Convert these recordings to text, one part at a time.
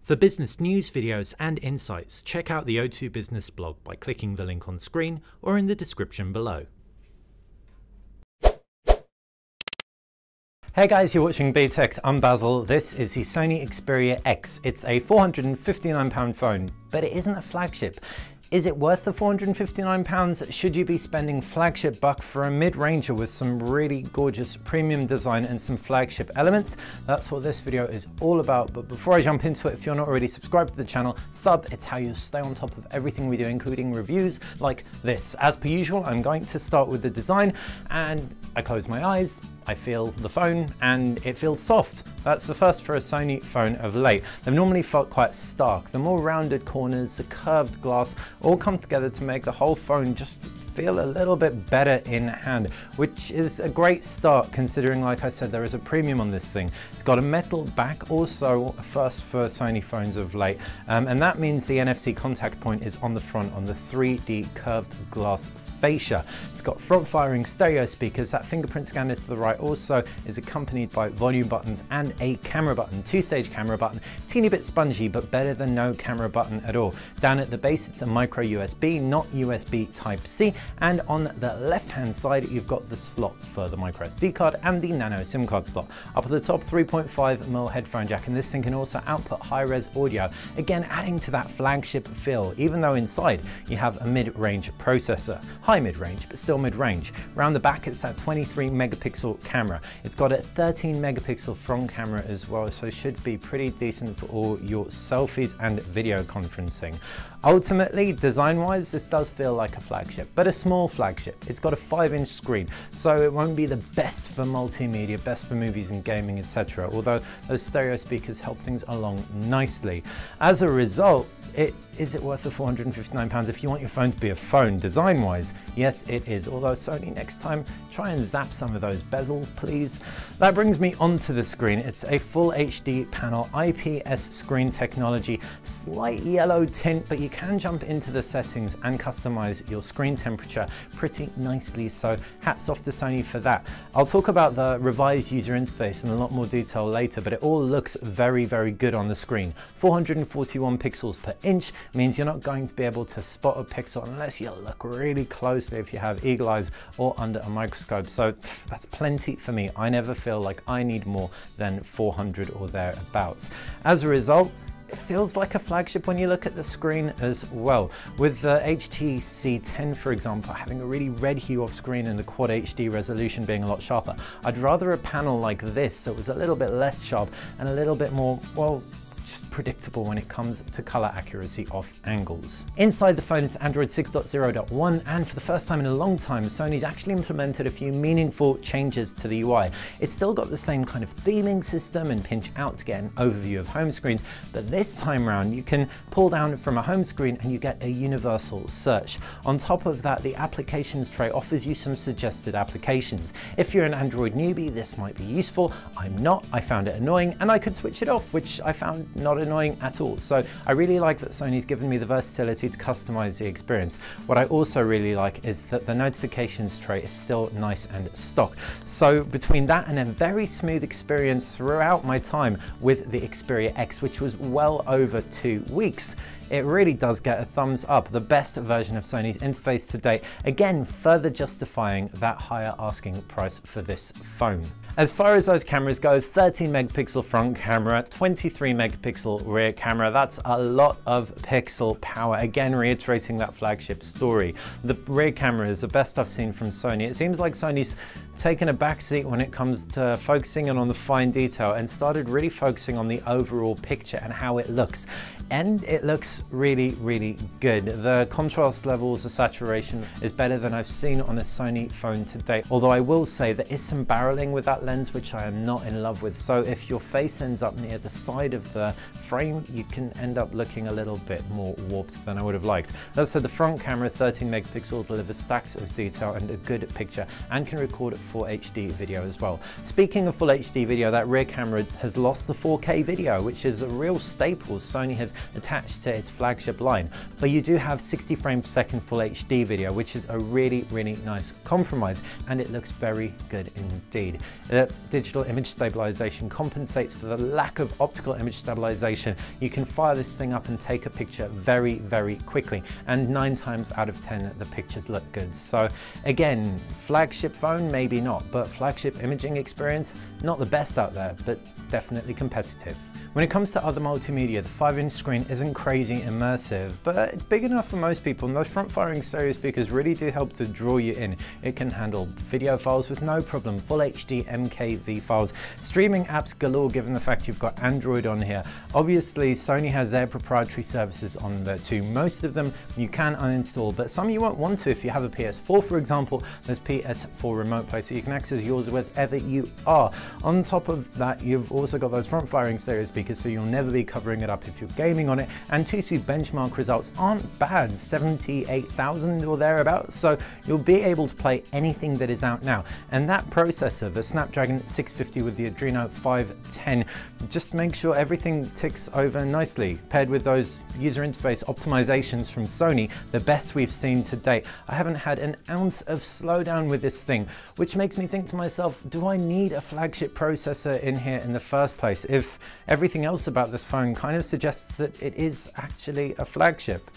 For business news, videos and insights, check out the O2 Business blog by clicking the link on screen or in the description below. Hey guys, you're watching BTech. I'm Basil. This is the Sony Xperia X. It's a £459 phone, but it isn't a flagship. Is it worth the £459? Should you be spending flagship buck for a mid-ranger with some really gorgeous premium design and some flagship elements? That's what this video is all about. But before I jump into it, if you're not already subscribed to the channel, sub. It's how you stay on top of everything we do, including reviews like this. As per usual, I'm going to start with the design, and I close my eyes, I feel the phone, and it feels soft. That's the first for a Sony phone of late. They've normally felt quite stark. The more rounded corners, the curved glass, all come together to make the whole phone just feel a little bit better in hand, which is a great start considering, like I said, there is a premium on this thing. It's got a metal back, also a first for Sony phones of late, and that means the NFC contact point is on the front on the 3D curved glass fascia. It's got front-firing stereo speakers. That fingerprint scanner to the right also is accompanied by volume buttons and a camera button, two-stage camera button, teeny bit spongy, but better than no camera button at all. Down at the base, it's a micro USB, not USB Type-C, and on the left-hand side, you've got the slot for the micro SD card and the nano SIM card slot. Up at the top, 3.5mm headphone jack, and this thing can also output high-res audio, again adding to that flagship feel, even though inside you have a mid-range processor. High mid-range, but still mid-range. Around the back, it's that 23 megapixel camera. It's got a 13 megapixel front camera as well, so it should be pretty decent for all your selfies and video conferencing. Ultimately, design-wise, this does feel like a flagship, but a small flagship. It's got a 5-inch screen, so it won't be the best for multimedia, best for movies and gaming, etc. Although those stereo speakers help things along nicely. As a result, is it worth the £459 if you want your phone to be a phone design-wise? Yes, it is. Although Sony, next time, try and zap some of those bezels, please. That brings me onto the screen. It's a full HD panel, IPS screen technology, slight yellow tint, but you can jump into the settings and customize your screen temperature pretty nicely. So hats off to Sony for that. I'll talk about the revised user interface in a lot more detail later, but it all looks very, very good on the screen. 441 pixels per inch means you're not going to be able to spot a pixel unless you look really closely if you have eagle eyes or under a microscope. So that's plenty for me. I never feel like I need more than 400 or thereabouts. As a result, it feels like a flagship when you look at the screen as well. With the HTC 10, for example, having a really red hue off screen and the Quad HD resolution being a lot sharper, I'd rather a panel like this that was a little bit less sharp and a little bit more, well, just predictable when it comes to color accuracy off angles. Inside the phone, it's Android 6.0.1, and for the first time in a long time, Sony's actually implemented a few meaningful changes to the UI. It's still got the same kind of theming system and pinch out to get an overview of home screens, but this time around you can pull down from a home screen and you get a universal search. On top of that, the applications tray offers you some suggested applications. If you're an Android newbie, this might be useful. I'm not. I found it annoying, and I could switch it off, which I found not annoying at all. So I really like that Sony's given me the versatility to customize the experience. What I also really like is that the notifications tray is still nice and stock. So between that and a very smooth experience throughout my time with the Xperia X, which was well over 2 weeks, it really does get a thumbs up. The best version of Sony's interface to date, again, further justifying that higher asking price for this phone. As far as those cameras go, 13 megapixel front camera, 23 megapixel rear camera. That's a lot of pixel power. Again, reiterating that flagship story. The rear camera is the best I've seen from Sony. It seems like Sony's taken a backseat when it comes to focusing in on the fine detail and started really focusing on the overall picture and how it looks. And it looks really, really good. The contrast levels, the saturation is better than I've seen on a Sony phone to date. Although I will say there is some barreling with that lens, which I am not in love with. So if your face ends up near the side of the frame, you can end up looking a little bit more warped than I would have liked. That said, the front camera, 13 megapixel, delivers stacks of detail and a good picture and can record Full HD video as well. Speaking of Full HD video, that rear camera has lost the 4K video, which is a real staple Sony has attached to its flagship line. But you do have 60 frames per second Full HD video, which is a really nice compromise, and it looks very good indeed. Digital image stabilization compensates for the lack of optical image stabilization. You can fire this thing up and take a picture very quickly, and 9 times out of 10 the pictures look good. So again, flagship phone maybe not, but flagship imaging experience not the best out there, but definitely competitive. When it comes to other multimedia, the 5-inch screen isn't crazy immersive, but it's big enough for most people, and those front-firing stereo speakers really do help to draw you in. It can handle video files with no problem, Full HD MKV files, streaming apps galore given the fact you've got Android on here. Obviously, Sony has their proprietary services on there too. Most of them you can uninstall, but some you won't want to if you have a PS4, for example. There's PS4 Remote Play, so you can access yours wherever you are. On top of that, you've also got those front-firing stereo speakers, so you'll never be covering it up if you're gaming on it, and TuTu benchmark results aren't bad, 78,000 or thereabouts, so you'll be able to play anything that is out now. And that processor, the Snapdragon 650 with the Adreno 510, just makes sure everything ticks over nicely, paired with those user interface optimizations from Sony, the best we've seen to date. I haven't had an ounce of slowdown with this thing, which makes me think to myself, do I need a flagship processor in here in the first place if everything else about this phone kind of suggests that it is actually a flagship?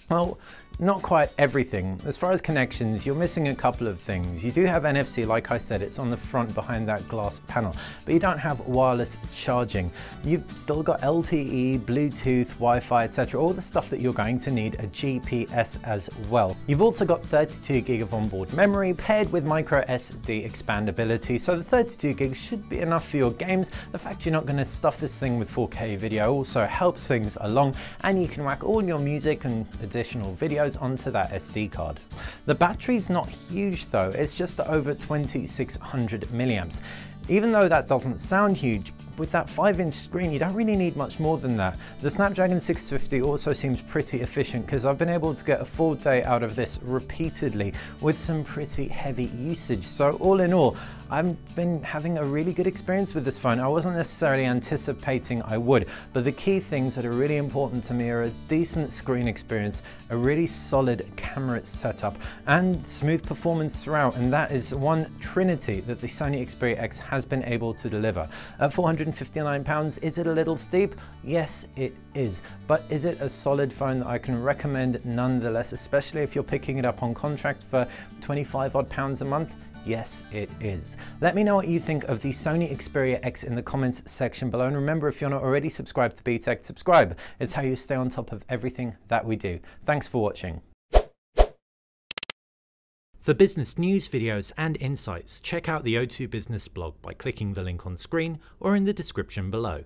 Well, not quite everything. As far as connections, you're missing a couple of things. You do have NFC, like I said, it's on the front behind that glass panel, but you don't have wireless charging. You've still got LTE, Bluetooth, Wi-Fi, etc., all the stuff that you're going to need, a GPS as well. You've also got 32 gig of onboard memory paired with micro SD expandability, so the 32 gigs should be enough for your games. The fact you're not going to stuff this thing with 4K video also helps things along, and you can whack all your music and additional videos onto that SD card. The battery's not huge though, it's just over 2600 milliamps. Even though that doesn't sound huge, with that 5-inch screen you don't really need much more than that. The Snapdragon 650 also seems pretty efficient because I've been able to get a full day out of this repeatedly with some pretty heavy usage. So all in all, I've been having a really good experience with this phone. I wasn't necessarily anticipating I would, but the key things that are really important to me are a decent screen experience, a really solid camera setup, and smooth performance throughout, and that is one trinity that the Sony Xperia X has been able to deliver. At £459, is it a little steep? Yes, it is. But is it a solid phone that I can recommend nonetheless, especially if you're picking it up on contract for 25 odd pounds a month? Yes, it is. Let me know what you think of the Sony Xperia X in the comments section below, and remember, if you're not already subscribed to BTech, subscribe. It's how you stay on top of everything that we do. Thanks for watching. For business news, videos and insights, check out the O2 Business blog by clicking the link on screen or in the description below.